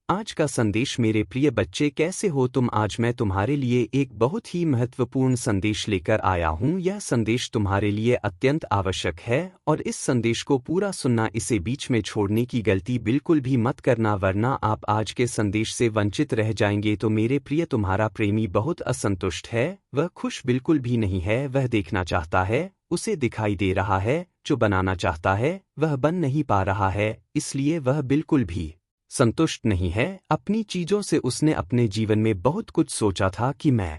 आज का संदेश। मेरे प्रिय बच्चे, कैसे हो तुम? आज मैं तुम्हारे लिए एक बहुत ही महत्वपूर्ण संदेश लेकर आया हूँ। यह संदेश तुम्हारे लिए अत्यंत आवश्यक है और इस संदेश को पूरा सुनना, इसे बीच में छोड़ने की गलती बिल्कुल भी मत करना, वरना आप आज के संदेश से वंचित रह जाएंगे। तो मेरे प्रिय, तुम्हारा प्रेमी बहुत असंतुष्ट है, वह खुश बिल्कुल भी नहीं है। वह देखना चाहता है, उसे दिखाई दे रहा है, जो बनाना चाहता है वह बन नहीं पा रहा है, इसलिए वह बिल्कुल भी संतुष्ट नहीं है अपनी चीजों से। उसने अपने जीवन में बहुत कुछ सोचा था कि मैं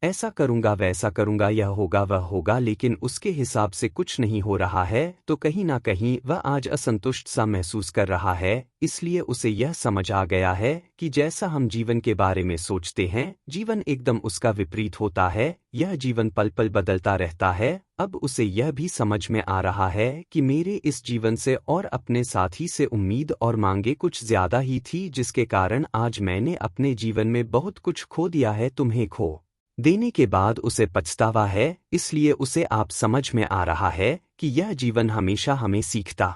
ऐसा करूंगा, वैसा करूंगा, यह होगा, वह होगा, लेकिन उसके हिसाब से कुछ नहीं हो रहा है। तो कहीं ना कहीं वह आज असंतुष्ट सा महसूस कर रहा है। इसलिए उसे यह समझ आ गया है कि जैसा हम जीवन के बारे में सोचते हैं, जीवन एकदम उसका विपरीत होता है। यह जीवन पल पल बदलता रहता है। अब उसे यह भी समझ में आ रहा है कि मेरे इस जीवन से और अपने साथी से उम्मीद और मांगे कुछ ज्यादा ही थी, जिसके कारण आज मैंने अपने जीवन में बहुत कुछ खो दिया है। तुम्हें खो देने के बाद उसे पछतावा है, इसलिए उसे आप समझ में आ रहा है कि यह जीवन हमेशा हमें सीखता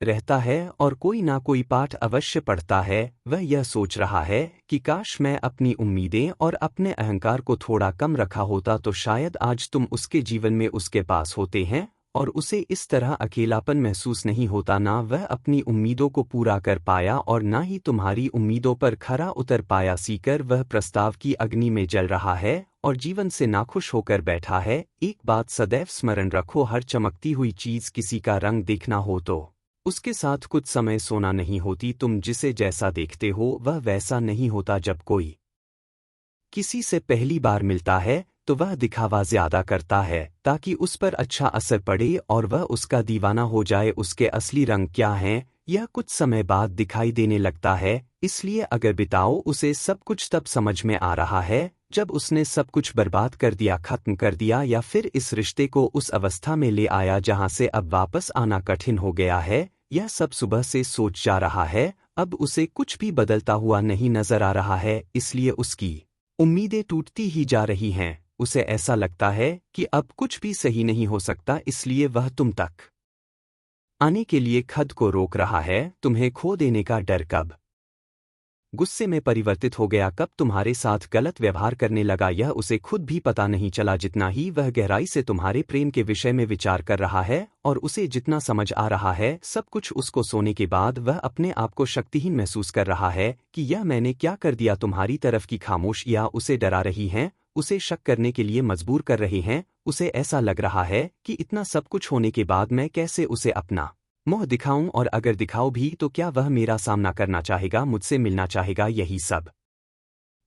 रहता है और कोई ना कोई पाठ अवश्य पढ़ता है। वह यह सोच रहा है कि काश मैं अपनी उम्मीदें और अपने अहंकार को थोड़ा कम रखा होता, तो शायद आज तुम उसके जीवन में उसके पास होते हैं और उसे इस तरह अकेलापन महसूस नहीं होता। ना वह अपनी उम्मीदों को पूरा कर पाया और ना ही तुम्हारी उम्मीदों पर खरा उतर पाया। सीकर वह प्रस्ताव की अग्नि में जल रहा है और जीवन से नाखुश होकर बैठा है। एक बात सदैव स्मरण रखो, हर चमकती हुई चीज किसी का रंग देखना हो तो उसके साथ कुछ समय सोना नहीं होती। तुम जिसे जैसा देखते हो वह वैसा नहीं होता। जब कोई किसी से पहली बार मिलता है तो वह दिखावा ज्यादा करता है ताकि उस पर अच्छा असर पड़े और वह उसका दीवाना हो जाए। उसके असली रंग क्या हैं, यह कुछ समय बाद दिखाई देने लगता है। इसलिए अगर बिताओ उसे सब कुछ तब समझ में आ रहा है जब उसने सब कुछ बर्बाद कर दिया, खत्म कर दिया, या फिर इस रिश्ते को उस अवस्था में ले आया जहां से अब वापस आना कठिन हो गया है। यह सब सुबह से सोच जा रहा है। अब उसे कुछ भी बदलता हुआ नहीं नजर आ रहा है, इसलिए उसकी उम्मीदें टूटती ही जा रही हैं। उसे ऐसा लगता है कि अब कुछ भी सही नहीं हो सकता, इसलिए वह तुम तक आने के लिए खुद को रोक रहा है। तुम्हें खो देने का डर कब गुस्से में परिवर्तित हो गया, कब तुम्हारे साथ गलत व्यवहार करने लगा, यह उसे खुद भी पता नहीं चला। जितना ही वह गहराई से तुम्हारे प्रेम के विषय में विचार कर रहा है और उसे जितना समझ आ रहा है सब कुछ, उसको सोने के बाद वह अपने आप को शक्तिहीन महसूस कर रहा है कि यह मैंने क्या कर दिया। तुम्हारी तरफ की खामोशियां उसे डरा रही हैं, उसे शक करने के लिए मजबूर कर रहे हैं। उसे ऐसा लग रहा है कि इतना सब कुछ होने के बाद मैं कैसे उसे अपना मुंह दिखाऊं, और अगर दिखाऊं भी तो क्या वह मेरा सामना करना चाहेगा, मुझसे मिलना चाहेगा। यही सब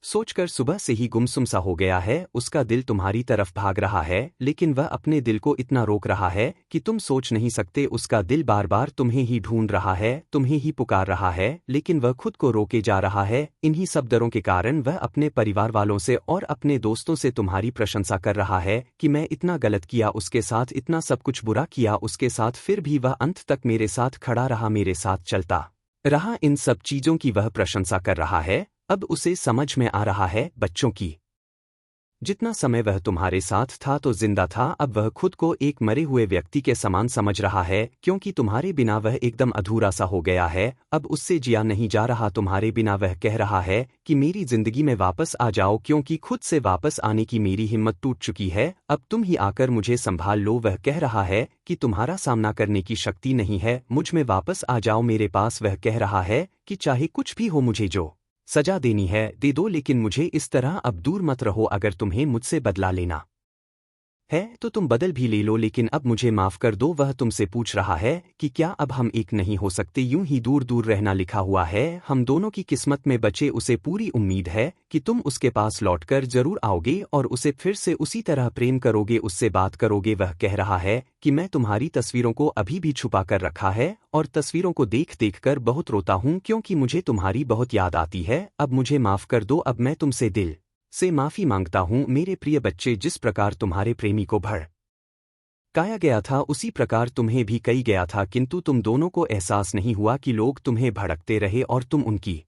सोचकर सुबह से ही गुमसुम सा हो गया है। उसका दिल तुम्हारी तरफ भाग रहा है, लेकिन वह अपने दिल को इतना रोक रहा है कि तुम सोच नहीं सकते। उसका दिल बार बार तुम्हें ही ढूंढ रहा है, तुम्हें ही पुकार रहा है, लेकिन वह खुद को रोके जा रहा है। इन्हीं सब डरों के कारण वह अपने परिवार वालों से और अपने दोस्तों से तुम्हारी प्रशंसा कर रहा है कि मैं इतना गलत किया उसके साथ, इतना सब कुछ बुरा किया उसके साथ, फिर भी वह अंत तक मेरे साथ खड़ा रहा, मेरे साथ चलता रहा। इन सब चीजों की वह प्रशंसा कर रहा है। अब उसे समझ में आ रहा है, बच्चों की जितना समय वह तुम्हारे साथ था तो जिंदा था, अब वह खुद को एक मरे हुए व्यक्ति के समान समझ रहा है, क्योंकि तुम्हारे बिना वह एकदम अधूरा सा हो गया है। अब उससे जिया नहीं जा रहा तुम्हारे बिना। वह कह रहा है कि मेरी जिंदगी में वापस आ जाओ, क्योंकि खुद से वापस आने की मेरी हिम्मत टूट चुकी है। अब तुम ही आकर मुझे संभाल लो। वह कह रहा है कि तुम्हारा सामना करने की शक्ति नहीं है, मुझ में वापस आ जाओ मेरे पास। वह कह रहा है कि चाहे कुछ भी हो, मुझे जो सजा देनी है दे दो, लेकिन मुझे इस तरह अब दूर मत रहो। अगर तुम्हें मुझसे बदला लेना है तो तुम बदल भी ले लो, लेकिन अब मुझे माफ कर दो। वह तुमसे पूछ रहा है कि क्या अब हम एक नहीं हो सकते, यूं ही दूर दूर रहना लिखा हुआ है हम दोनों की किस्मत में बचे। उसे पूरी उम्मीद है कि तुम उसके पास लौटकर जरूर आओगे और उसे फिर से उसी तरह प्रेम करोगे, उससे बात करोगे। वह कह रहा है कि मैं तुम्हारी तस्वीरों को अभी भी छुपा कर रखा है और तस्वीरों को देख देख कर बहुत रोता हूं, क्योंकि मुझे तुम्हारी बहुत याद आती है। अब मुझे माफ कर दो, अब मैं तुमसे दिल से माफी मांगता हूं। मेरे प्रिय बच्चे, जिस प्रकार तुम्हारे प्रेमी को भड़काया गया था उसी प्रकार तुम्हें भी कही गया था, किंतु तुम दोनों को एहसास नहीं हुआ कि लोग तुम्हें भड़कते रहे और तुम उनकी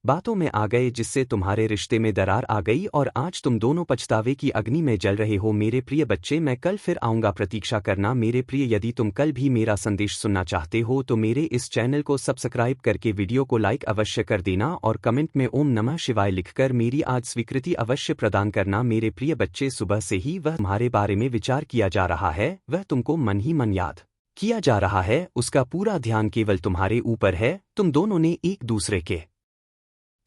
बातों में आ गए जिससे तुम्हारे रिश्ते में दरार आ गई और आज तुम दोनों पछतावे की अग्नि में जल रहे हो। मेरे प्रिय बच्चे, मैं कल फिर आऊँगा, प्रतीक्षा करना मेरे प्रिय। यदि तुम कल भी मेरा संदेश सुनना चाहते हो तो मेरे इस चैनल को सब्सक्राइब करके वीडियो को लाइक अवश्य कर देना और कमेंट में ओम नमः शिवाय लिखकर मेरी आज स्वीकृति अवश्य प्रदान करना। मेरे प्रिय बच्चे, सुबह से ही वह तुम्हारे बारे में विचार किया जा रहा है, वह तुमको मन ही मन याद किया जा रहा है, उसका पूरा ध्यान केवल तुम्हारे ऊपर है। तुम दोनों ने एक दूसरे के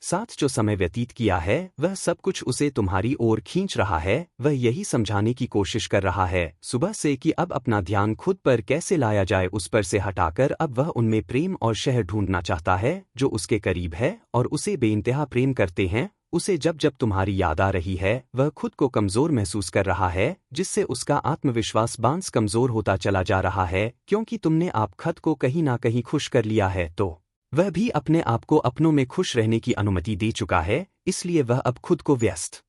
साथ जो समय व्यतीत किया है वह सब कुछ उसे तुम्हारी ओर खींच रहा है। वह यही समझाने की कोशिश कर रहा है सुबह से कि अब अपना ध्यान खुद पर कैसे लाया जाए, उस पर से हटाकर अब वह उनमें प्रेम और शहर ढूंढना चाहता है जो उसके करीब है और उसे बेइंतहा प्रेम करते हैं। उसे जब जब तुम्हारी याद आ रही है वह खुद को कमजोर महसूस कर रहा है, जिससे उसका आत्मविश्वास बांस कमजोर होता चला जा रहा है। क्योंकि तुमने आप खुद को कहीं ना कहीं खुश कर लिया है तो वह भी अपने आप को अपनों में खुश रहने की अनुमति दे चुका है, इसलिए वह अब खुद को व्यस्त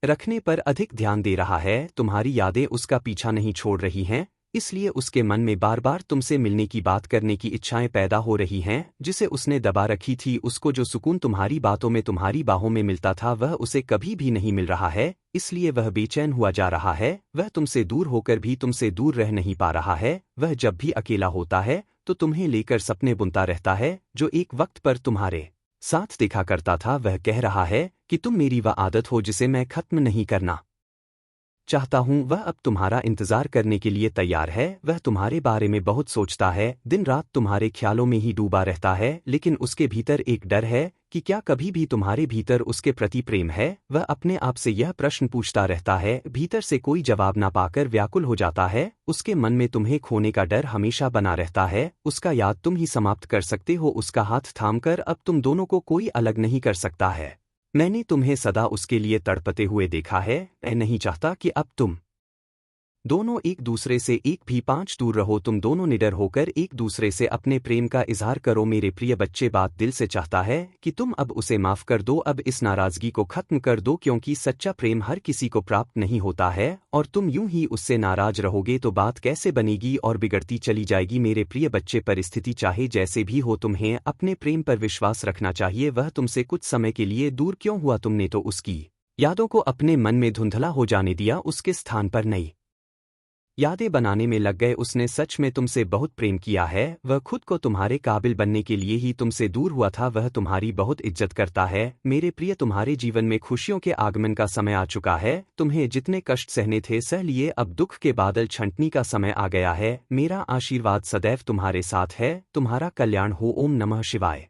रखने पर अधिक ध्यान दे रहा है। तुम्हारी यादें उसका पीछा नहीं छोड़ रही हैं, इसलिए उसके मन में बार बार तुमसे मिलने की बात करने की इच्छाएं पैदा हो रही हैं, जिसे उसने दबा रखी थी। उसको जो सुकून तुम्हारी बातों में, तुम्हारी बाहों में मिलता था वह उसे कभी भी नहीं मिल रहा है, इसलिए वह बेचैन हुआ जा रहा है। वह तुमसे दूर होकर भी तुमसे दूर रह नहीं पा रहा है। वह जब भी अकेला होता है तो तुम्हें लेकर सपने बुनता रहता है जो एक वक्त पर तुम्हारे साथ देखा करता था। वह कह रहा है कि तुम मेरी वह आदत हो जिसे मैं खत्म नहीं करना चाहता हूँ। वह अब तुम्हारा इंतजार करने के लिए तैयार है। वह तुम्हारे बारे में बहुत सोचता है, दिन रात तुम्हारे ख्यालों में ही डूबा रहता है, लेकिन उसके भीतर एक डर है कि क्या कभी भी तुम्हारे भीतर उसके प्रति प्रेम है। वह अपने आप से यह प्रश्न पूछता रहता है, भीतर से कोई जवाब ना पाकर व्याकुल हो जाता है। उसके मन में तुम्हें खोने का डर हमेशा बना रहता है। उसका याद तुम ही समाप्त कर सकते हो, उसका हाथ थामकर अब तुम दोनों को कोई अलग नहीं कर सकता है। मैंने तुम्हें सदा उसके लिए तड़पते हुए देखा है। मैं नहीं चाहता कि अब तुम दोनों एक दूसरे से एक भी पांच दूर रहो। तुम दोनों निडर होकर एक दूसरे से अपने प्रेम का इजहार करो। मेरे प्रिय बच्चे, बात दिल से चाहता है कि तुम अब उसे माफ कर दो, अब इस नाराजगी को खत्म कर दो, क्योंकि सच्चा प्रेम हर किसी को प्राप्त नहीं होता है और तुम यूं ही उससे नाराज रहोगे तो बात कैसे बनेगी और बिगड़ती चली जाएगी। मेरे प्रिय बच्चे, परिस्थिति चाहे जैसे भी हो तुम्हें अपने प्रेम पर विश्वास रखना चाहिए। वह तुमसे कुछ समय के लिए दूर क्यों हुआ, तुमने तो उसकी यादों को अपने मन में धुंधला हो जाने दिया, उसके स्थान पर नई यादें बनाने में लग गए। उसने सच में तुमसे बहुत प्रेम किया है। वह खुद को तुम्हारे काबिल बनने के लिए ही तुमसे दूर हुआ था। वह तुम्हारी बहुत इज्जत करता है। मेरे प्रिय, तुम्हारे जीवन में खुशियों के आगमन का समय आ चुका है। तुम्हें जितने कष्ट सहने थे सह लिए, अब दुख के बादल छंटनी का समय आ गया है। मेरा आशीर्वाद सदैव तुम्हारे साथ है। तुम्हारा कल्याण हो। ओम नमः शिवाय।